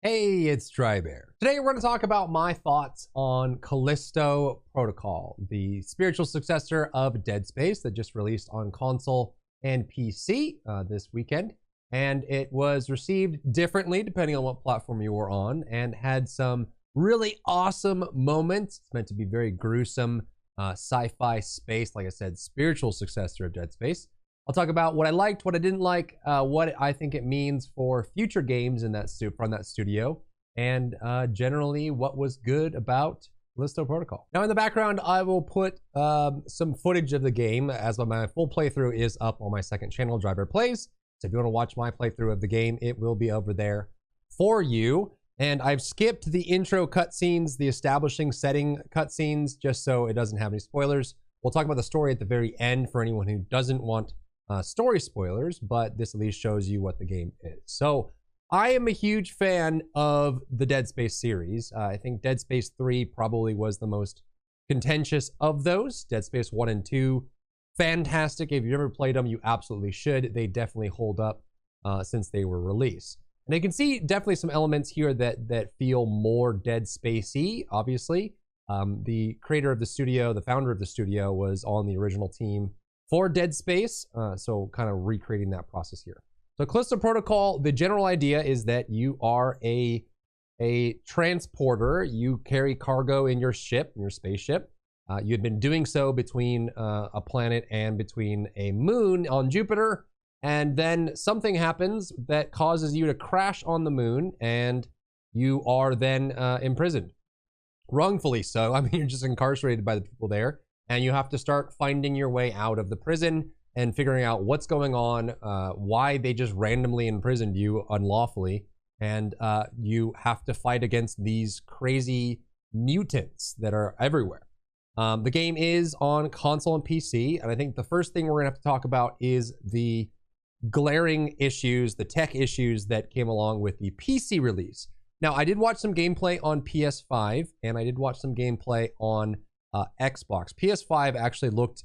Hey, it's Drybear. Today we're going to talk about my thoughts on Callisto Protocol, the spiritual successor of Dead Space that just released on console and PC this weekend. And it was received differently depending on what platform you were on and had some really awesome moments. It's meant to be very gruesome sci-fi space, like I said, spiritual successor of Dead Space. I'll talk about what I liked, what I didn't like, what I think it means for future games in that from that studio, and generally what was good about Callisto Protocol. Now in the background, I will put some footage of the game as my full playthrough is up on my second channel, Drybear Plays. So if you want to watch my playthrough of the game, it will be over there for you. And I've skipped the intro cutscenes, the establishing setting cutscenes, just so it doesn't have any spoilers. We'll talk about the story at the very end for anyone who doesn't want story spoilers, but this at least shows you what the game is. So I am a huge fan of the Dead Space series. I think Dead Space 3 probably was the most contentious of those. Dead Space 1 and 2, fantastic. If you've ever played them, you absolutely should. They definitely hold up since they were released. And you can see definitely some elements here that feel more Dead Spacey, obviously. The creator of the studio, the founder of the studio, was on the original team for Dead Space, so kind of recreating that process here. So Callisto Protocol, the general idea is that you are a transporter. You carry cargo in your ship, in your spaceship. You had been doing so between a planet and between a moon on Jupiter, and then something happens that causes you to crash on the moon, and you are then imprisoned. Wrongfully so. I mean, you're just incarcerated by the people there. And you have to start finding your way out of the prison and figuring out what's going on, why they just randomly imprisoned you unlawfully. And you have to fight against these crazy mutants that are everywhere. The game is on console and PC. And I think the first thing we're gonna have to talk about is the glaring issues, the tech issues that came along with the PC release. Now, I did watch some gameplay on PS5 and I did watch some gameplay on Xbox. PS5 actually looked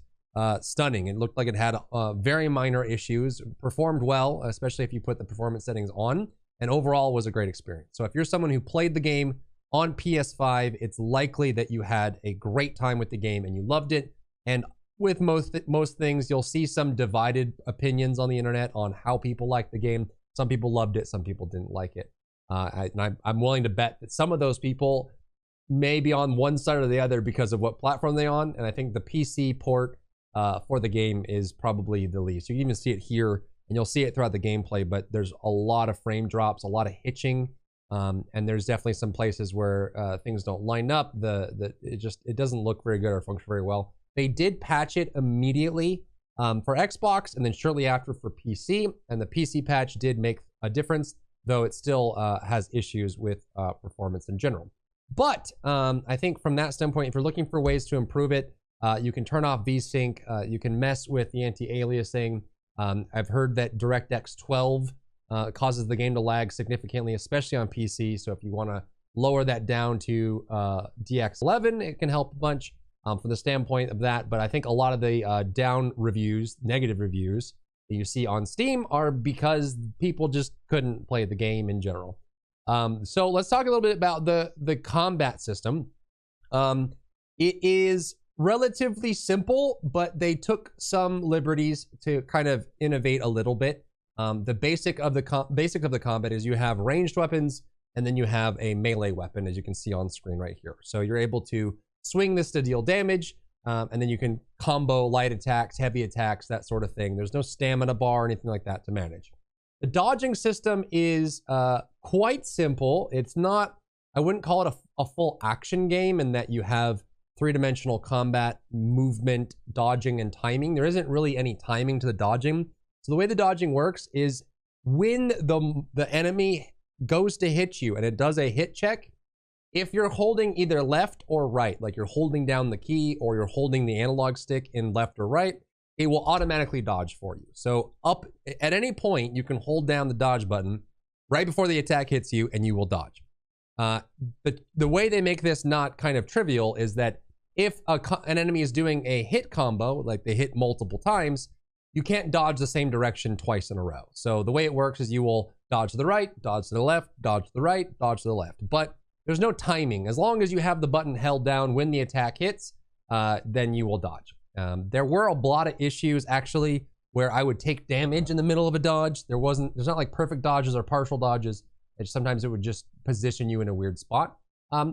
stunning. It looked like it had very minor issues, performed well, especially if you put the performance settings on, and overall was a great experience. So if you're someone who played the game on PS5, it's likely that you had a great time with the game and you loved it. And with most things, you'll see some divided opinions on the internet on how people like the game. Some people loved it, some people didn't like it. I'm willing to bet that some of those people may be on one side or the other because of what platform they're on, and I think the PC port for the game is probably the least. You can even see it here, and you'll see it throughout the gameplay, but there's a lot of frame drops, a lot of hitching, and there's definitely some places where things don't line up. It doesn't look very good or function very well. They did patch it immediately for Xbox, and then shortly after for PC, and the PC patch did make a difference, though it still has issues with performance in general. But I think from that standpoint, if you're looking for ways to improve it, you can turn off VSync. You can mess with the anti-aliasing. I've heard that DirectX 12 causes the game to lag significantly, especially on PC. So if you want to lower that down to DX11, it can help a bunch from the standpoint of that. But I think a lot of the down reviews, negative reviews that you see on Steam are because people just couldn't play the game in general. So let's talk a little bit about the combat system. It is relatively simple, but they took some liberties to kind of innovate a little bit. The basic of the combat is you have ranged weapons and then you have a melee weapon, as you can see on screen right here. So you're able to swing this to deal damage, and then you can combo light attacks, heavy attacks, that sort of thing. There's no stamina bar or anything like that to manage. The dodging system is quite simple. It's not, I wouldn't call it a full action game in that you have three-dimensional combat, movement, dodging, and timing. There isn't really any timing to the dodging. So the way the dodging works is when the enemy goes to hit you and it does a hit check, if you're holding either left or right, like you're holding down the key or you're holding the analog stick in left or right, it will automatically dodge for you. So up at any point, you can hold down the dodge button right before the attack hits you and you will dodge. The way they make this not kind of trivial is that if an enemy is doing a hit combo, like they hit multiple times, you can't dodge the same direction twice in a row. So the way it works is you will dodge to the right, dodge to the left, dodge to the right, dodge to the left. But there's no timing. As long as you have the button held down when the attack hits, then you will dodge. There were a lot of issues actually where I would take damage in the middle of a dodge. There's not like perfect dodges or partial dodges. Sometimes it would just position you in a weird spot,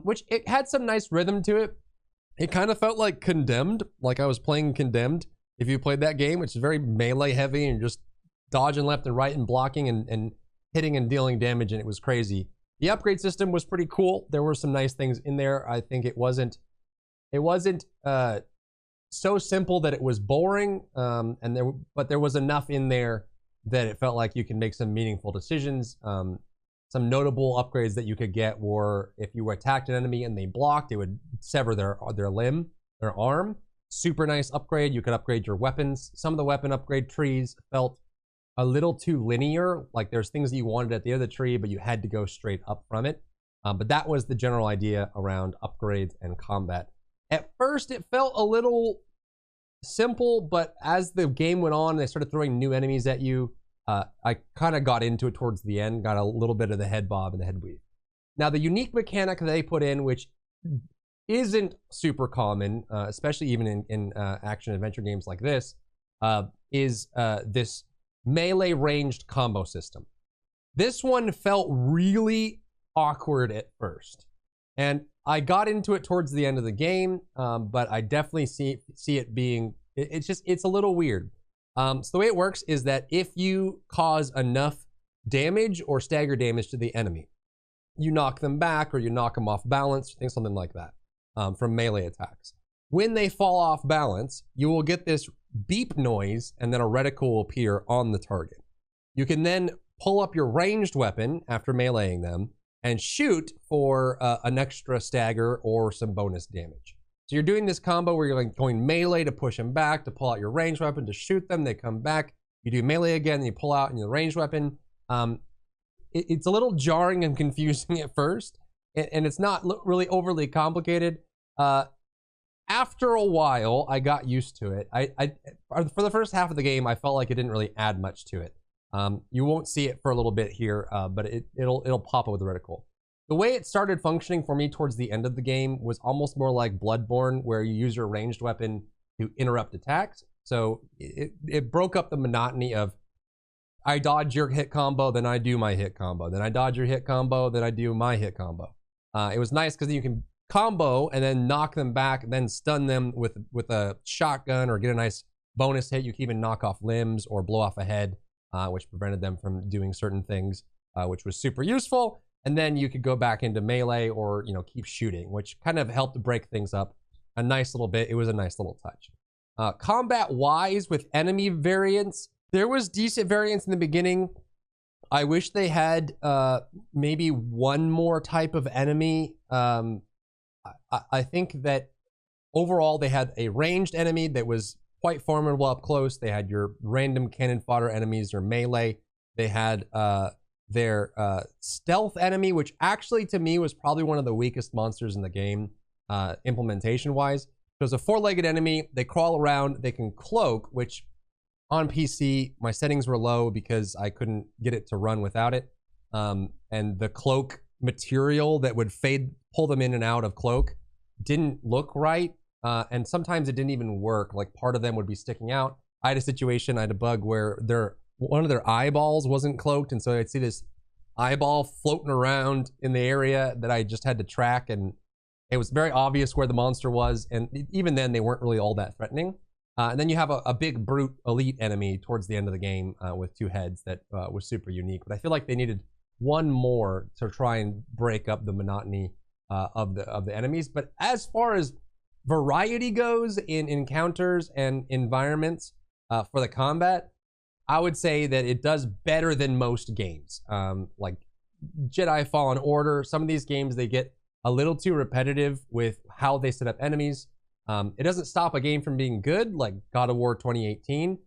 which it had some nice rhythm to it. It kind of felt like Condemned, like I was playing Condemned. If you played that game, which is very melee heavy and just dodging left and right and blocking and hitting and dealing damage, and it was crazy. The upgrade system was pretty cool. There were some nice things in there. I think it wasn't so simple that it was boring, but there was enough in there that it felt like you can make some meaningful decisions. Some notable upgrades that you could get were if you attacked an enemy and they blocked, it would sever their limb, their arm. Super nice upgrade. You could upgrade your weapons. Some of the weapon upgrade trees felt a little too linear. Like there's things that you wanted at the end of the tree, but you had to go straight up from it. But that was the general idea around upgrades and combat. At first, it felt a little simple, but as the game went on, they started throwing new enemies at you. I kind of got into it towards the end, got a little bit of the head bob and the head weave. Now, the unique mechanic that they put in, which isn't super common, especially even in action adventure games like this, is this melee ranged combo system. This one felt really awkward at first, and I got into it towards the end of the game, but I definitely see it being, it's a little weird. So the way it works is that if you cause enough damage or stagger damage to the enemy, you knock them back or you knock them off balance, something like that, from melee attacks. When they fall off balance, you will get this beep noise and then a reticle will appear on the target. You can then pull up your ranged weapon after meleeing them and shoot for an extra stagger or some bonus damage. So you're doing this combo where you're like going melee to push them back, to pull out your ranged weapon, to shoot them, they come back. You do melee again, and you pull out your ranged weapon. It's a little jarring and confusing at first, and it's not really overly complicated. After a while, I got used to it. For the first half of the game, I felt like it didn't really add much to it. You won't see it for a little bit here, but it'll pop up with the reticle. The way it started functioning for me towards the end of the game was almost more like Bloodborne, where you use your ranged weapon to interrupt attacks. So it broke up the monotony of, I dodge your hit combo, then I do my hit combo. Then I dodge your hit combo, then I do my hit combo. It was nice because you can combo and then knock them back, and then stun them with a shotgun or get a nice bonus hit. You can even knock off limbs or blow off a head, which prevented them from doing certain things, which was super useful. And then you could go back into melee or, keep shooting, which kind of helped break things up a nice little bit. It was a nice little touch. Combat-wise, with enemy variants, there was decent variance in the beginning. I wish they had maybe one more type of enemy. I think that overall they had a ranged enemy that was quite formidable up close. They had your random cannon fodder enemies or melee. They had their stealth enemy, which actually to me was probably one of the weakest monsters in the game, implementation wise. So it's a four-legged enemy. They crawl around, they can cloak, which on PC my settings were low because I couldn't get it to run without it, and the cloak material that would pull them in and out of cloak didn't look right, and sometimes it didn't even work. Like part of them would be sticking out. I had a bug where one of their eyeballs wasn't cloaked, and so I'd see this eyeball floating around in the area that I just had to track, and it was very obvious where the monster was, and even then they weren't really all that threatening. And then you have a big brute elite enemy towards the end of the game with two heads that was super unique, but I feel like they needed one more to try and break up the monotony of the enemies. But as far as variety goes in encounters and environments for the combat, I would say that it does better than most games. Like Jedi Fallen Order, some of these games, they get a little too repetitive with how they set up enemies. It doesn't stop a game from being good, like God of War 2018,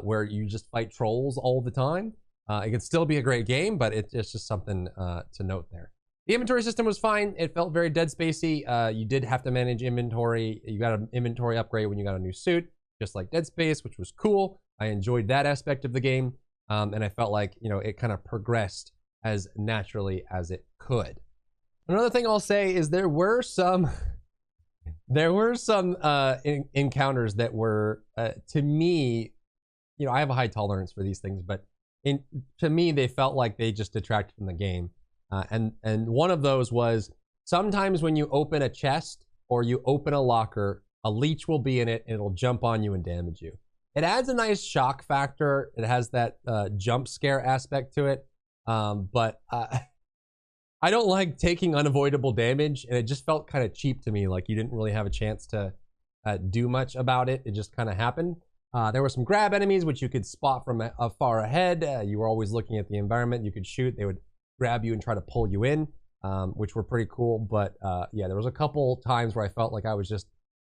where you just fight trolls all the time. It can still be a great game, but it's just something to note there. The inventory system was fine. It felt very Dead Spacey. You did have to manage inventory. You got an inventory upgrade when you got a new suit, just like Dead Space, which was cool. I enjoyed that aspect of the game, and I felt like it kind of progressed as naturally as it could. Another thing I'll say is there were some encounters that were to me, you know, I have a high tolerance for these things, but to me they felt like they just detracted from the game. And one of those was sometimes when you open a chest or you open a locker, a leech will be in it and it'll jump on you and damage you. It adds a nice shock factor. It has that jump scare aspect to it. But I don't like taking unavoidable damage, and it just felt kind of cheap to me. Like you didn't really have a chance to do much about it. It just kind of happened. There were some grab enemies, which you could spot from far ahead. You were always looking at the environment. You could shoot. They would grab you and try to pull you in, which were pretty cool. But yeah, there was a couple times where I felt like I was just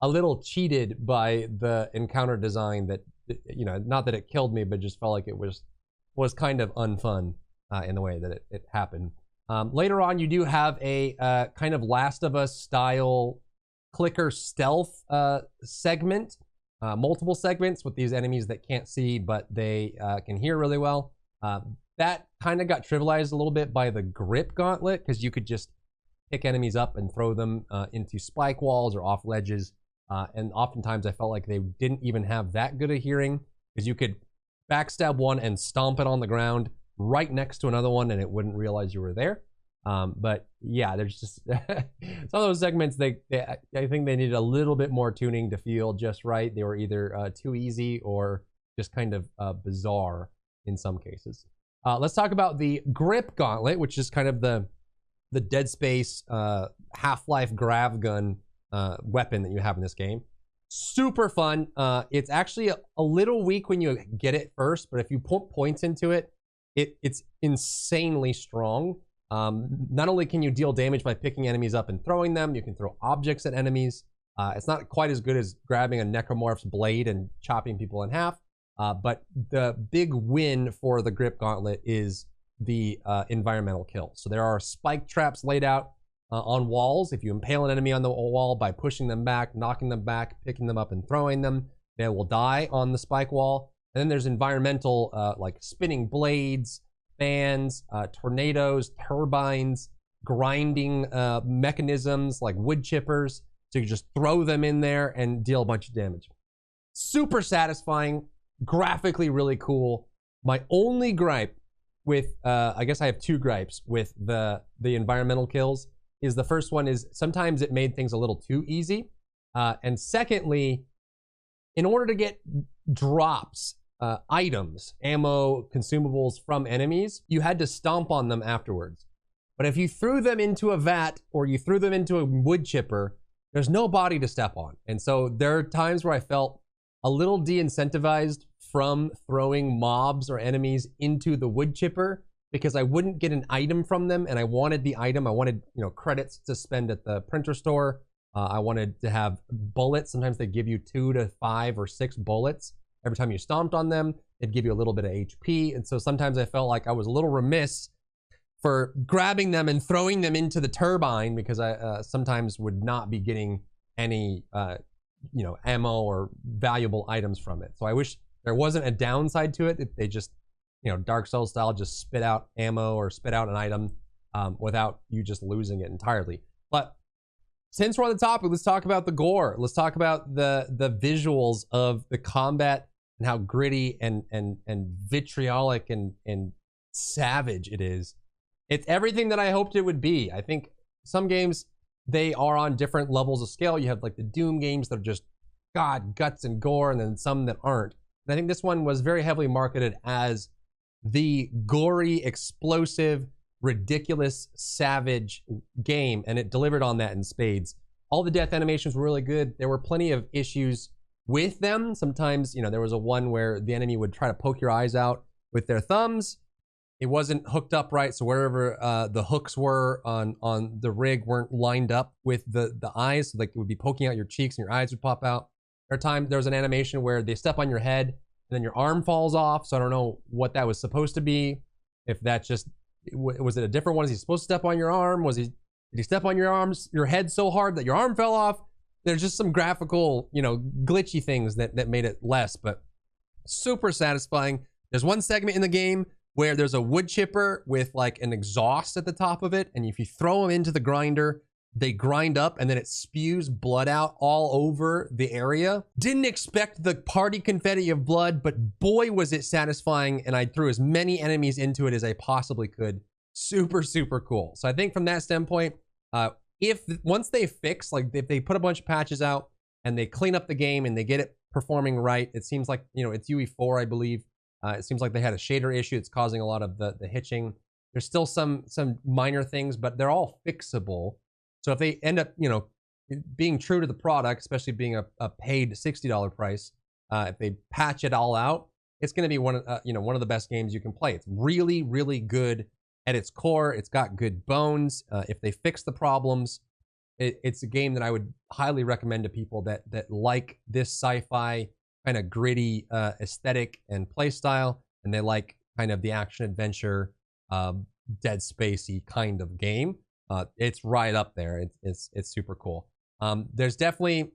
a little cheated by the encounter design that, you know, not that it killed me, but just felt like it was kind of unfun in the way that it happened. Later on, you do have a kind of Last of Us style clicker stealth segment, multiple segments with these enemies that can't see, but they can hear really well. That kind of got trivialized a little bit by the grip gauntlet, because you could just pick enemies up and throw them into spike walls or off ledges. And oftentimes I felt like they didn't even have that good a hearing, because you could backstab one and stomp it on the ground right next to another one and it wouldn't realize you were there. But yeah, there's just some of those segments, I think they needed a little bit more tuning to feel just right. They were either too easy or just kind of bizarre in some cases. Let's talk about the grip gauntlet, which is kind of the Dead Space Half-Life grav gun weapon that you have in this game. Super fun. It's actually a little weak when you get it first, but if you put points into it, it's insanely strong. Not only can you deal damage by picking enemies up and throwing them, you can throw objects at enemies. It's not quite as good as grabbing a necromorph's blade and chopping people in half, but the big win for the grip gauntlet is the environmental kill. So there are spike traps laid out on walls. If you impale an enemy on the wall by pushing them back, knocking them back, picking them up and throwing them, they will die on the spike wall. And then there's environmental like spinning blades, fans, tornadoes, turbines, grinding mechanisms like wood chippers. So you just throw them in there and deal a bunch of damage. Super satisfying, graphically really cool. My only gripe with, I guess I have two gripes with the environmental kills, is the first one is sometimes it made things a little too easy. And secondly, in order to get drops, items, ammo, consumables from enemies, you had to stomp on them afterwards. But if you threw them into a vat or you threw them into a wood chipper, there's no body to step on. And so there are times where I felt a little de-incentivized from throwing mobs or enemies into the wood chipper, because I wouldn't get an item from them, and I wanted the item. I wanted, you know, credits to spend at the printer store. I wanted to have bullets. Sometimes they give you 2 to 5 or 6 bullets every time you stomped on them. It'd give you a little bit of HP, and so sometimes I felt like I was a little remiss for grabbing them and throwing them into the turbine, because I sometimes would not be getting any you know, ammo or valuable items from it. So I wish there wasn't a downside to it. If they just, you know, Dark Souls style, just spit out ammo or spit out an item without you just losing it entirely. But since we're on the topic, let's talk about the gore. Let's talk about the visuals of the combat and how gritty and vitriolic and savage it is. It's everything that I hoped it would be. I think some games, they are on different levels of scale. You have like the Doom games that are just, God, guts and gore, and then some that aren't. And I think this one was very heavily marketed as the gory, explosive, ridiculous, savage game, and it delivered on that in spades. All the death animations were really good. There were plenty of issues with them. Sometimes, you know, there was a one where the enemy would try to poke your eyes out with their thumbs. It wasn't hooked up right, so wherever the hooks were on the rig weren't lined up with the eyes, so like it would be poking out your cheeks and your eyes would pop out. There was an animation where they step on your head and then your arm falls off, so I don't know what that was supposed to be. If that's just, was it a different one? Is he supposed to step on your arm? Did he step on your head so hard that your arm fell off? There's just some graphical, you know, glitchy things that made it less, but super satisfying. There's one segment in the game where there's a wood chipper with like an exhaust at the top of it, and if you throw them into the grinder, they grind up and then it spews blood out all over the area. Didn't expect the party confetti of blood, but boy was it satisfying, and I threw as many enemies into it as I possibly could. Super, super cool. So I think from that standpoint, if once they fix, like if they put a bunch of patches out and they clean up the game and they get it performing right, it seems like, you know, it's UE4, I believe. It seems like they had a shader issue. It's causing a lot of the hitching. There's still some minor things, but they're all fixable. So if they end up, you know, being true to the product, especially being a paid $60 price, if they patch it all out, it's going to be one of the best games you can play. It's really, really good at its core. It's got good bones. If they fix the problems, it's a game that I would highly recommend to people that like this sci-fi kind of gritty aesthetic and play style, and they like kind of the action adventure, Dead Spacey kind of game. It's right up there. It's super cool. There's definitely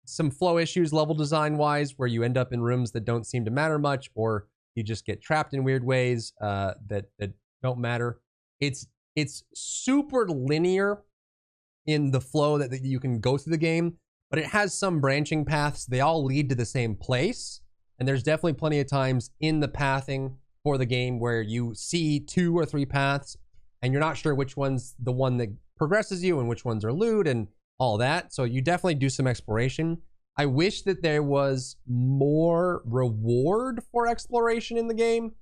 some flow issues level design wise, where you end up in rooms that don't seem to matter much, or you just get trapped in weird ways that don't matter. It's super linear in the flow that you can go through the game, but it has some branching paths. They all lead to the same place, and there's definitely plenty of times in the pathing for the game where you see 2 or 3 paths and you're not sure which one's the one that progresses you and which ones are loot and all that. So you definitely do some exploration. I wish that there was more reward for exploration in the game.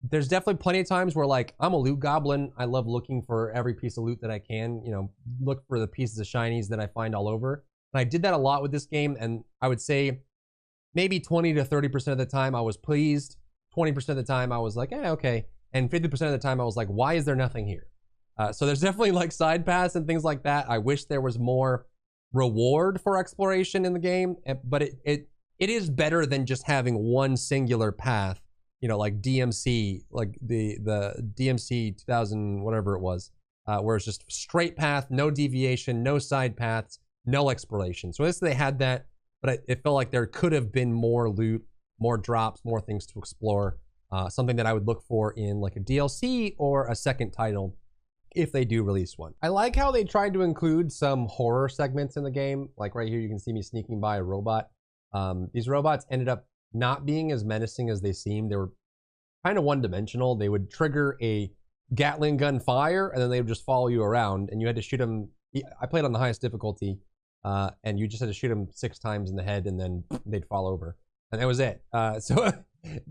There's definitely plenty of times where, like, I'm a loot goblin. I love looking for every piece of loot that I can, you know, look for the pieces of shinies that I find all over. And I did that a lot with this game, and I would say maybe 20 to 30% of the time I was pleased. 20% of the time I was like, okay. And 50% of the time I was like, why is there nothing here? So there's definitely like side paths and things like that. I wish there was more reward for exploration in the game, but it is better than just having one singular path, you know, like DMC, like the DMC 2000, whatever it was, where it's just straight path, no deviation, no side paths, no exploration. So this, they had that, but it felt like there could have been more loot, more drops, more things to explore. Something that I would look for in like a DLC or a second title if they do release one. I like how they tried to include some horror segments in the game. Like right here, you can see me sneaking by a robot. These robots ended up not being as menacing as they seemed. They were kind of one-dimensional. They would trigger a Gatling gun fire, and then they would just follow you around, and you had to shoot them. I played on the highest difficulty, and you just had to shoot them 6 times in the head, and then they'd fall over. And that was it. So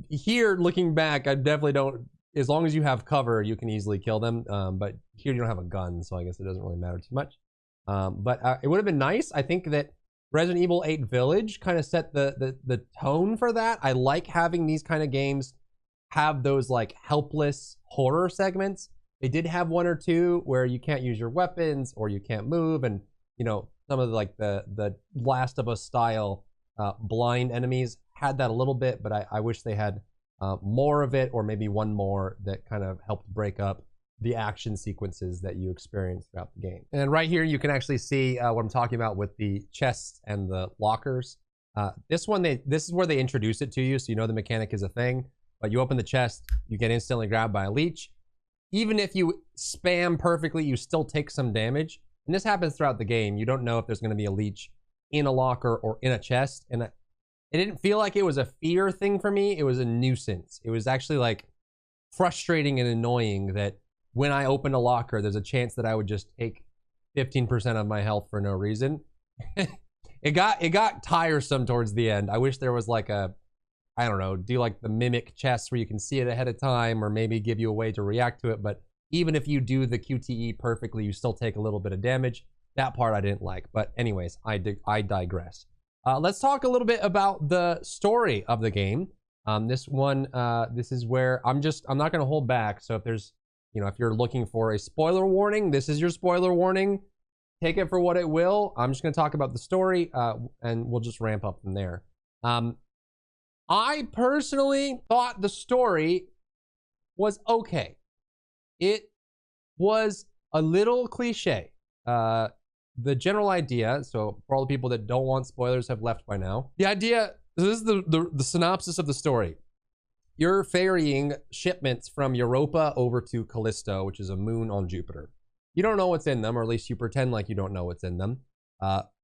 here, looking back, I definitely don't, as long as you have cover, you can easily kill them. But here you don't have a gun, so I guess it doesn't really matter too much. But it would have been nice. I think that Resident Evil 8 Village kind of set the tone for that. I like having these kind of games have those like helpless horror segments. They did have 1 or 2 where you can't use your weapons or you can't move, and you know, some of the Last of Us style blind enemies had that a little bit, but I wish they had more of it, or maybe one more that kind of helped break up the action sequences that you experience throughout the game. And right here, you can actually see what I'm talking about with the chests and the lockers. This is where they introduce it to you, so you know the mechanic is a thing. But you open the chest, you get instantly grabbed by a leech. Even if you spam perfectly, you still take some damage. And this happens throughout the game. You don't know if there's going to be a leech in a locker or in a chest. And it didn't feel like it was a fear thing for me. It was a nuisance. It was actually like frustrating and annoying that when I opened a locker, there's a chance that I would just take 15% of my health for no reason. It got tiresome towards the end. I wish there was like a, I don't know, do like the mimic chests where you can see it ahead of time, or maybe give you a way to react to it. But even if you do the QTE perfectly, you still take a little bit of damage. That part I didn't like. But anyways, I digress. Let's talk a little bit about the story of the game. This is where I'm not going to hold back. So if there's, you know, if you're looking for a spoiler warning, this is your spoiler warning. Take it for what it will. I'm just going to talk about the story, and we'll just ramp up from there. I personally thought the story was okay. It was a little cliche. The general idea, so for all the people that don't want spoilers have left by now. The idea, this is the synopsis of the story. you're ferrying shipments from Europa over to Callisto, which is a moon on Jupiter. You don't know what's in them, or at least you pretend like you don't know what's in them.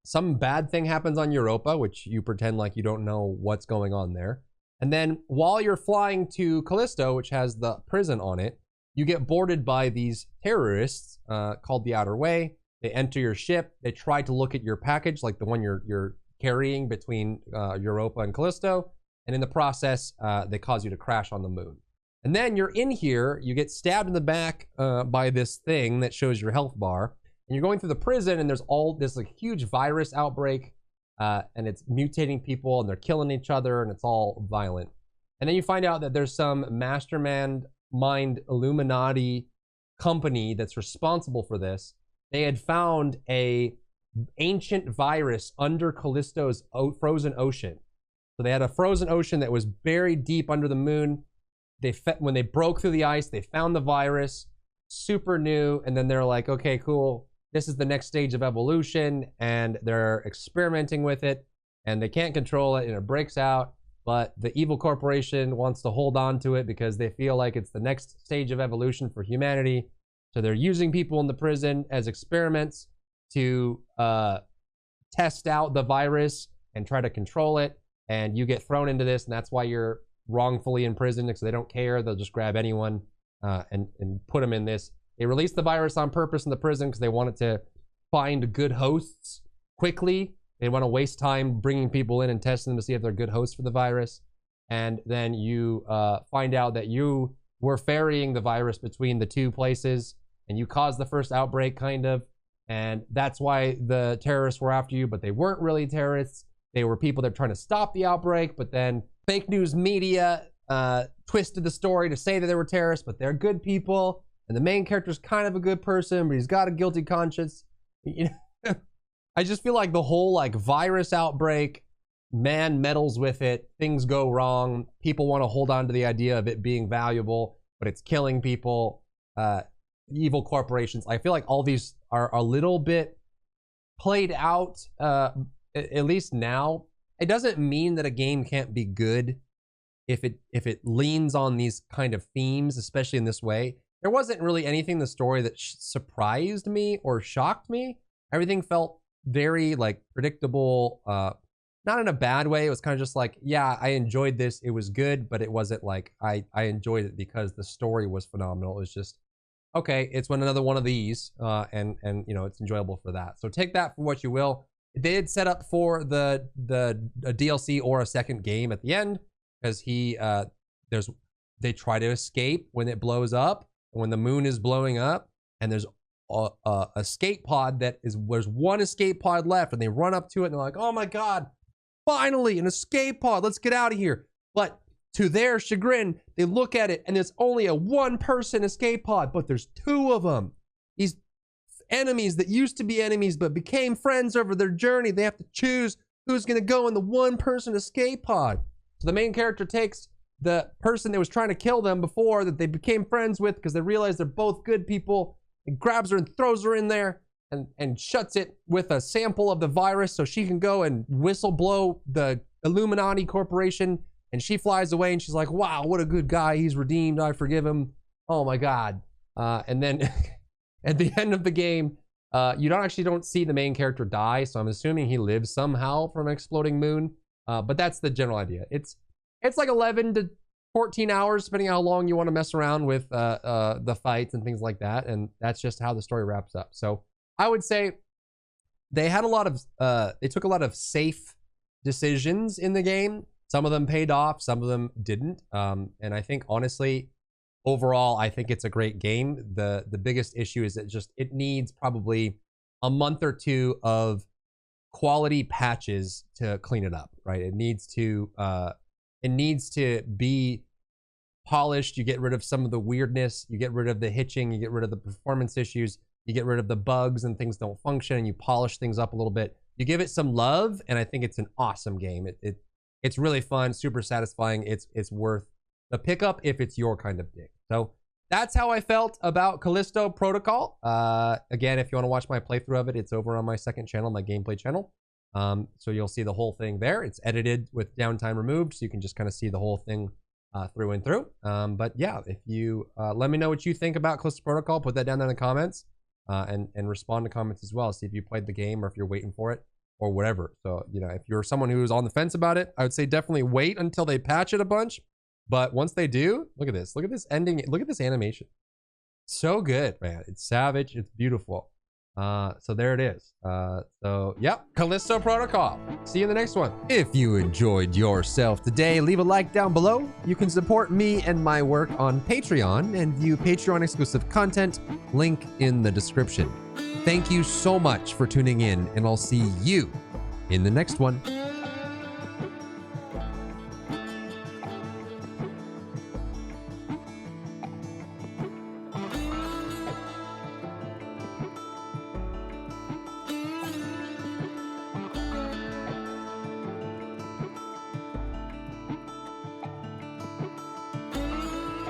Some bad thing happens on Europa, which you pretend like you don't know what's going on there. And then while you're flying to Callisto, which has the prison on it, you get boarded by these terrorists called the Outer Way. They enter your ship. They try to look at your package, like the one you're carrying between Europa and Callisto. And in the process, they cause you to crash on the moon. And then you're in here, you get stabbed in the back by this thing that shows your health bar. And you're going through the prison, and there's all this like huge virus outbreak, and it's mutating people, and they're killing each other, and it's all violent. And then you find out that there's some mastermind Illuminati company that's responsible for this. They had found a ancient virus under Callisto's frozen ocean. So they had a frozen ocean that was buried deep under the moon. When they broke through the ice, they found the virus, super new, and then they're like, okay, cool. This is the next stage of evolution, and they're experimenting with it, and they can't control it, and it breaks out, but the evil corporation wants to hold on to it because they feel like it's the next stage of evolution for humanity. So they're using people in the prison as experiments to test out the virus and try to control it, and you get thrown into this, and that's why you're wrongfully in prison, because they don't care. They'll just grab anyone and put them in this. They released the virus on purpose in the prison because they wanted to find good hosts quickly. They want to waste time bringing people in and testing them to see if they're good hosts for the virus. And then you find out that you were ferrying the virus between the two places, and you caused the first outbreak, kind of. And that's why the terrorists were after you, but they weren't really terrorists. They were people that were trying to stop the outbreak, but then fake news media twisted the story to say that they were terrorists, but they're good people. And the main character's kind of a good person, but he's got a guilty conscience. You know, I just feel like the whole like virus outbreak, man meddles with it, things go wrong, people want to hold on to the idea of it being valuable, but it's killing people, evil corporations. I feel like all these are a little bit played out, at least now. It doesn't mean that a game can't be good if it leans on these kind of themes, especially in this way. There wasn't really anything in the story that surprised me or shocked me. Everything felt very like predictable, not in a bad way. It was kind of just like, yeah, I enjoyed this. It was good, but it wasn't like I enjoyed it because the story was phenomenal. It was just, okay, it's another one of these, and you know, it's enjoyable for that. So take that for what you will. They did set up for the a DLC or a second game at the end, because they try to escape when it blows up, when the moon is blowing up, and there's a escape pod there's one escape pod left, and they run up to it and they're like, oh my god, finally an escape pod, let's get out of here. But to their chagrin, they look at it and there's only a one-person escape pod, but there's two of them. These enemies that used to be enemies but became friends over their journey, they have to choose who's going to go in the one-person escape pod. So the main character takes the person that was trying to kill them before, that they became friends with because they realize they're both good people, and grabs her and throws her in there and shuts it with a sample of the virus so she can go and whistle blow the Illuminati corporation. And she flies away and she's like, wow, what a good guy. He's redeemed. I forgive him. Oh my God. And then at the end of the game, you don't see the main character die. So I'm assuming he lives somehow from an exploding moon. But that's the general idea. It's like 11 to 14 hours, depending on how long you want to mess around with the fights and things like that. And that's just how the story wraps up. So I would say they had they took a lot of safe decisions in the game. Some of them paid off, some of them didn't. And I think, honestly, overall, I think it's a great game. The biggest issue is it needs probably a month or two of quality patches to clean it up, right? It needs to be polished. You get rid of some of the weirdness, you get rid of the hitching, you get rid of the performance issues, you get rid of the bugs and things don't function, and you polish things up a little bit. You give it some love, and I think it's an awesome game. It's really fun, super satisfying. It's worth the pickup if it's your kind of thing. So that's how I felt about Callisto Protocol. Again, if you want to watch my playthrough of it, it's over on my second channel, my gameplay channel. So you'll see the whole thing there. It's edited with downtime removed, so you can just kind of see the whole thing through and through. But yeah, if you let me know what you think about Callisto Protocol, put that down in the comments, and respond to comments as well. See if you played the game or if you're waiting for it or whatever. So, you know, if you're someone who's on the fence about it, I would say definitely wait until they patch it a bunch. But once they do, look at this. Look at this ending. Look at this animation. So good, man. It's savage. It's beautiful. So there it is. So yep, Callisto Protocol. See you in the next one. If you enjoyed yourself today, leave a like down below. You can support me and my work on Patreon and view Patreon exclusive content, link in the description. Thank you so much for tuning in, and I'll see you in the next one.